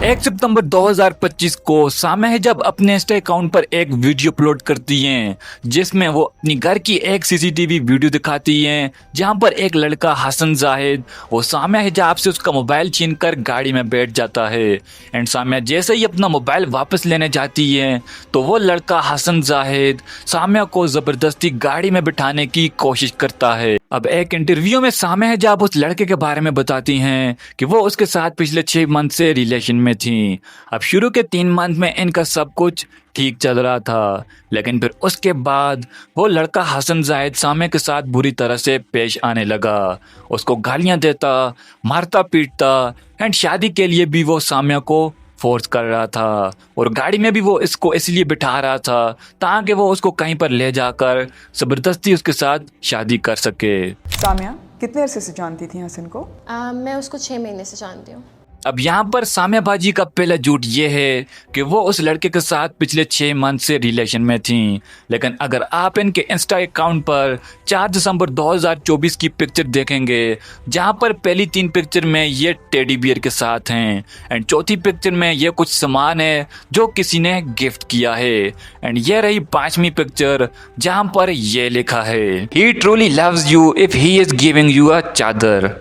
1 सितंबर 2025 को सामिया हिजाब अपने इंस्टा अकाउंट पर एक वीडियो अपलोड करती हैं जिसमें वो अपनी घर की एक सीसीटीवी वीडियो दिखाती हैं जहां पर एक लड़का हसन जाहिद वो सामिया हिजाब से उसका मोबाइल छीनकर गाड़ी में बैठ जाता है। एंड सामिया जैसे ही अपना मोबाइल वापस लेने जाती है तो वो लड़का हसन जाहिद सामिया को जबरदस्ती गाड़ी में बिठाने की कोशिश करता है। अब एक इंटरव्यू में सामिया हिजाब उस लड़के के बारे में बताती हैं कि वो उसके साथ पिछले 6 मंथ से रिलेशन में थी। अब शुरू के 3 मंथ में इनका सब कुछ ठीक चल रहा था, लेकिन फिर उसके बाद वो लड़का हसन जाहिद सामिया के साथ बुरी तरह से पेश आने लगा। उसको गालियां देता, मारता पीटता एंड शादी के लिए भी वो सामिया को फोर्स कर रहा था और गाड़ी में भी वो इसको इसलिए बिठा रहा था ताकि वो उसको कहीं पर ले जाकर जबरदस्ती उसके साथ शादी कर सके। सामिया कितने अरसे से जानती थी हसन को? मैं उसको 6 महीने से जानती हूँ। अब यहाँ पर सामिया बाजी का पहला झूठ ये है कि वो उस लड़के के साथ पिछले 6 मंथ से रिलेशन में थी, लेकिन अगर आप इनके इंस्टा अकाउंट पर 4 दिसंबर 2024 की पिक्चर देखेंगे जहाँ पर पहली 3 पिक्चर में ये टेडी बियर के साथ हैं एंड चौथी पिक्चर में ये कुछ सामान है जो किसी ने गिफ्ट किया है एंड ये रही 5वीं पिक्चर जहाँ पर ये लिखा है ही truly loves you if he is giving you a चादर।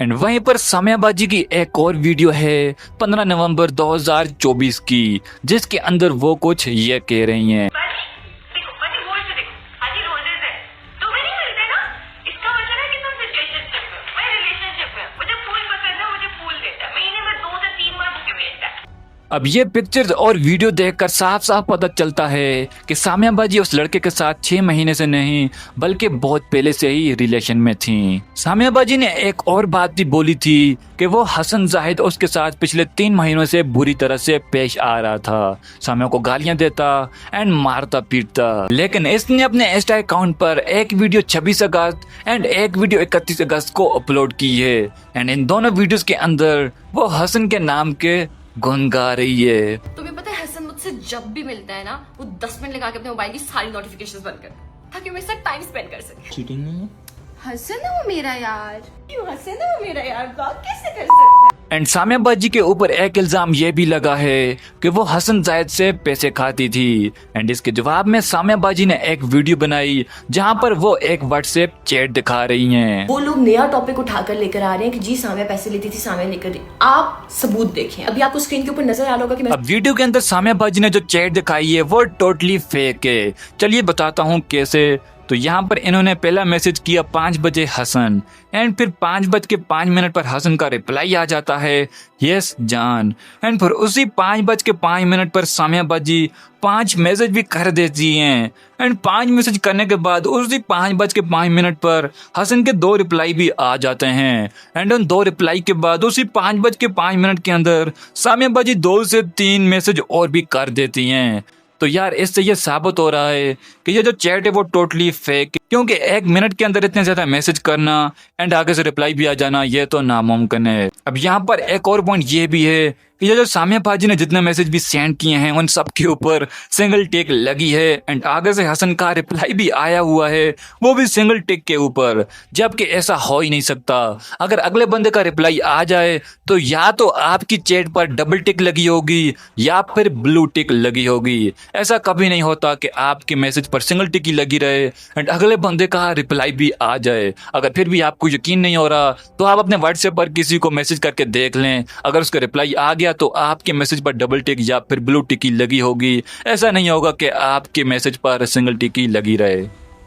एंड वहीं पर सामिया बाजी की एक और वीडियो है 15 नवंबर 2024 की जिसके अंदर वो कुछ ये कह रही हैं। अब ये पिक्चर्स और वीडियो देखकर साफ साफ पता चलता है कि सामिया बाजी उस लड़के के साथ 6 महीने से नहीं बल्कि बहुत पहले से ही रिलेशन में थी। सामिया बाजी ने एक और बात भी बोली थी कि वो हसन जाहिद उसके साथ पिछले 3 महीनों से बुरी तरह से पेश आ रहा था, सामिया को गालियां देता एंड मारता पीटता। लेकिन इसने अपने इंस्टा अकाउंट पर एक वीडियो 26 अगस्त एंड एक वीडियो 31 अगस्त को अपलोड की है एंड इन दोनों वीडियोस के अंदर वो हसन के नाम के गुन गा रही है। तुम्हें पता है हसन मुझसे जब भी मिलता है ना वो 10 मिनट लगा के अपने मोबाइल की सारी नोटिफिकेशंस बंद कर ताकि मेरे साथ टाइम स्पेंड कर सके। चीटिंग नहीं है? हसन है वो मेरा यार, क्यों हसन है वो मेरा यार, ब्लॉक कैसे कर सकते हैं? एंड सामिया बाजी के ऊपर एक इल्जाम ये भी लगा है कि वो हसन जाहिद से पैसे खाती थी एंड इसके जवाब में सामिया बाजी ने एक वीडियो बनाई जहां पर वो एक व्हाट्सएप चैट दिखा रही हैं। वो लोग नया टॉपिक उठाकर लेकर आ रहे हैं कि जी सामिया पैसे लेती थी, सामिया लेकर। आप सबूत देखें, अभी आपको स्क्रीन के ऊपर नजर आ रहा होगा कि अब वीडियो के अंदर सामिया बाजी ने जो चैट दिखाई है वो टोटली फेक है। चलिए बताता हूँ कैसे। तो यहाँ पर इन्होंने पहला मैसेज किया 5 बजे हसन एंड फिर 5:05 पर हसन का रिप्लाई आ जाता है यस जान एंड फिर उसी 5:05 पर सामिया बाजी 5 मैसेज भी कर देती हैं एंड 5 मैसेज करने के बाद उसी 5:05 पर हसन के 2 रिप्लाई भी आ जाते हैं एंड उन 2 रिप्लाई के बाद उसी 5:05 के अंदर सामिया बाजी 2 से 3 मैसेज और भी कर देती हैं। तो यार इससे ये साबित हो रहा है कि ये जो चैट है वो टोटली फेक, क्योंकि 1 मिनट के अंदर इतने ज्यादा मैसेज करना एंड आगे से रिप्लाई भी आ जाना ये तो नामुमकिन है। अब यहाँ पर एक और पॉइंट ये भी है कि ये जो सामिया बाजी ने जितने मैसेज भी सेंड किए हैं उन सब के ऊपर सिंगल टिक लगी है एंड आगे से हसन का रिप्लाई भी आया हुआ है वो भी सिंगल टिक के ऊपर, जबकि ऐसा हो ही नहीं सकता। अगर अगले बंदे का रिप्लाई आ जाए तो या तो आपकी चैट पर डबल टिक लगी होगी या फिर ब्लू टिक लगी होगी। ऐसा कभी नहीं होता कि आपके मैसेज पर सिंगल टिक ही लगी रहे एंड अगले बंदे का रिप्लाई भी आ जाए। अगर फिर भी आपको यकीन नहीं हो रहा तो आप अपने व्हाट्सएप पर किसी को मैसेज करके देख लें, अगर उसका रिप्लाई आ गया तो आपके मैसेज पर डबल टिक या फिर ब्लू टिक लगी होगी। ऐसा नहीं होगा कि आपके मैसेज पर सिंगल टिक लगी रहे।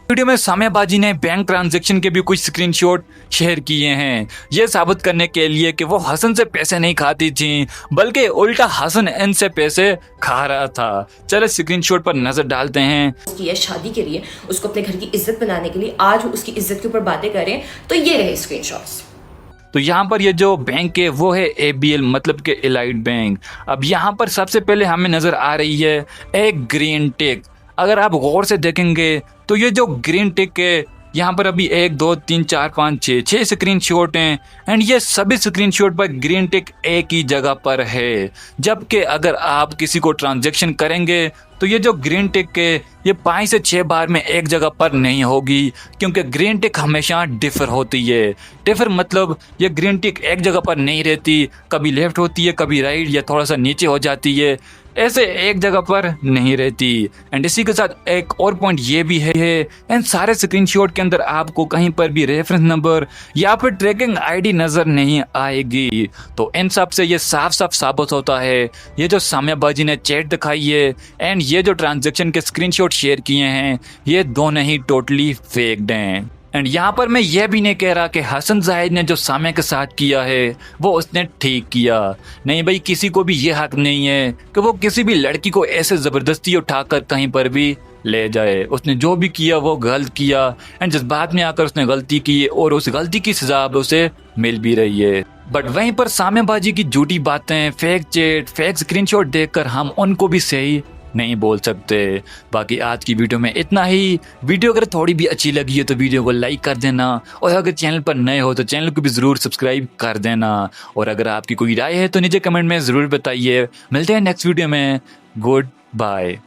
वीडियो में सामिया बाजी ने बैंक ट्रांजैक्शन के भी कुछ स्क्रीनशॉट शेयर किए हैं ये साबित करने के लिए कि वो हसन से पैसे नहीं खाती थी बल्कि उल्टा हसन इनसे पैसे खा रहा था। चलो स्क्रीनशॉट पर नजर डालते हैं। उसकी शादी के लिए, उसको अपने घर की इज्जत बनाने के लिए आज वो उसकी इज्जत के ऊपर बातें करें तो ये रहे स्क्रीनशॉट्स। तो यहाँ पर ये जो बैंक है वो है ABL मतलब के एलाइड बैंक। अब यहाँ पर सबसे पहले हमें नजर आ रही है एक ग्रीन टिक। अगर आप गौर से देखेंगे तो ये जो ग्रीन टिक है यहाँ पर अभी 1 2 3 4 5 6 स्क्रीनशॉट हैं एंड ये सभी स्क्रीनशॉट पर ग्रीन टिक एक ही जगह पर है। जबकि अगर आप किसी को ट्रांजैक्शन करेंगे तो ये जो ग्रीन टिक के ये 5 से 6 बार में एक जगह पर नहीं होगी, क्योंकि ग्रीन टिक हमेशा डिफर होती है। डिफर मतलब ये ग्रीन टिक एक जगह पर नहीं रहती, कभी लेफ्ट होती है, कभी राइट या थोड़ा सा नीचे हो जाती है, ऐसे एक जगह पर नहीं रहती। एंड इसी के साथ एक और पॉइंट ये भी है एंड सारे स्क्रीनशॉट के अंदर आपको कहीं पर भी रेफरेंस नंबर या फिर ट्रैकिंग आईडी नजर नहीं आएगी। तो इन सब से ये साफ साफ साबित होता है ये जो साम्याबाजी ने चैट दिखाई है एंड ये जो ट्रांजैक्शन के स्क्रीनशॉट शेयर किए हैं ये दोनों ही टोटली फेक्ड हैं। एंड यहाँ पर मैं ये भी नहीं कह रहा कि हसन जाहिद ने जो साम्या के साथ किया है वो उसने ठीक किया। नहीं भाई, किसी को भी ये हक नहीं है कि वो किसी भी लड़की को ऐसे ज़बरदस्ती उठाकर कहीं पर भी ले जाए। उसने जो भी किया वो गलत किया एंड जज्बात में आकर उसने गलती की और उस गलती की सजा अब उसे मिल भी रही है। बट वहीं पर साम्याबाजी की झूठी बातें, फेक चैट, फेक स्क्रीनशॉट देखकर हम उनको भी सही नहीं बोल सकते। बाकी आज की वीडियो में इतना ही। वीडियो अगर थोड़ी भी अच्छी लगी है तो वीडियो को लाइक कर देना और अगर चैनल पर नए हो तो चैनल को भी ज़रूर सब्सक्राइब कर देना। और अगर आपकी कोई राय है तो नीचे कमेंट में ज़रूर बताइए। मिलते हैं नेक्स्ट वीडियो में। Good bye.